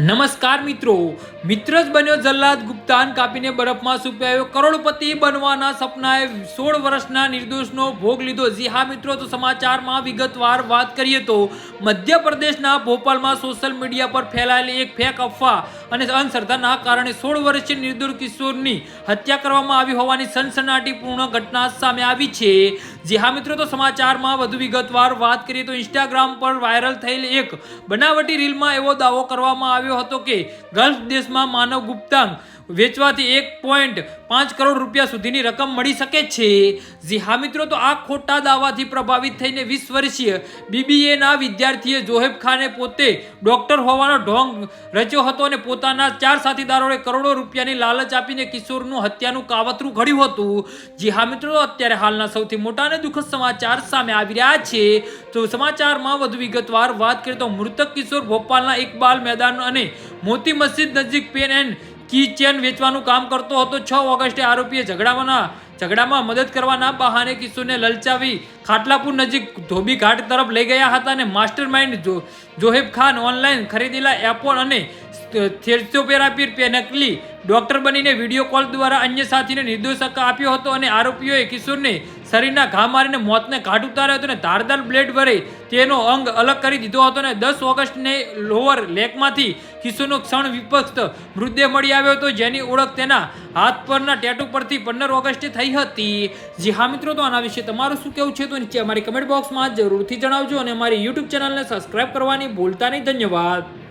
નમસ્કાર મિત્રો જ બન્યો જલ્લાદ ગુપ્તાન કાપીને બરફમાં સુપાયો કરોડપતિ બનવાના સપનાએ 16 વર્ષના નિર્દોષનો ભોગ લીધો। જી હા મિત્રો, તો સમાચારમાં વિગતવાર વાત કરીએ તો મધ્યપ્રદેશના ભોપાલમાં સોશિયલ મીડિયા પર ફેલાયેલી એક ફેક અફવા અને અંધશ્રદ્ધાના કારણે 16 વર્ષીય નિર્દોષ કિશોરની હત્યા કરવામાં આવી હોવાની સનસનાટીપૂર્ણ ઘટના સામે આવી છે। જી હા મિત્રો, તો સમાચારમાં વધુ વિગતવાર વાત કરીએ તો ઇન્સ્ટાગ્રામ પર વાયરલ થયેલી એક બનાવટી રીલમાં એવો દાવો કરવામાં આવ્યો હતો કે ગલ્ફ દેશમાં માનવ ગુપ્તાંગ વેચવાથી 1.5 કરોડ રૂપિયા સુધીની રકમ મળી શકે છે। જી હા મિત્રો, તો આ ખોટા દાવાથી પ્રભાવિત થઈને 20 વર્ષીય BBA ના વિદ્યાર્થીએ જોહેબ ખાને પોતે ડોક્ટર હોવાનો ઢોંગ રચ્યો હતો અને પોતાના 4 સાથીદારોને કરોડો રૂપિયાની લાલચ આપીને કિશોરનું હત્યાનું કાવતરું ઘડ્યું હતું। જી હા મિત્રો, અત્યારે હાલના સૌથી મોટા અને દુઃખદ સમાચાર સામે આવી રહ્યા છે। તો સમાચારમાં વધુ વિગતવાર વાત કરીએ તો મૃતક કિશોર ભોપાલના ઇકબાલ મેદાન અને મોતી મસ્જિદ નજીક પેન એન્ડ કી ચેન વેચવાનું કામ કરતો હતો। 6 ઓગસ્ટે આરોપીએ ઝઘડામાં મદદ કરવાના બહાને કિશોરને લલચાવી ખાટલાપુર નજીક ધોબી ઘાટ તરફ લઈ ગયા હતા અને mastermind Zoheb Khan online ખરીદેલા એપોન અને થેરેપી નકલી ડોક્ટર બનીને વિડીયો કોલ દ્વારા અન્ય સાથીને નિર્દોષ આપ્યો હતો અને આરોપીઓએ કિશોરને શરીરના ઘા મારીને મોતને ઘાટ ઉતાર્યો હતો અને ધારદાર બ્લેડ વડે તેનો અંગ અલગ કરી દીધો હતો અને 10 ઓગસ્ટને લોઅર લેકમાંથી કિશોરનો ક્ષણ વિપક્ષ મૃતદેહ મળી આવ્યો હતો, જેની ઓળખ તેના હાથ પરના ટેટુ પરથી 15 ઓગસ્ટે થઈ હતી। જી હા મિત્રો, તો આના વિશે તમારું શું કહેવું છે તો નીચે અમારી કમેન્ટ બોક્સમાં જરૂરથી જણાવજો અને અમારી YouTube ચેનલને સબસ્ક્રાઇબ કરવાની ભૂલતા નહીં। ધન્યવાદ।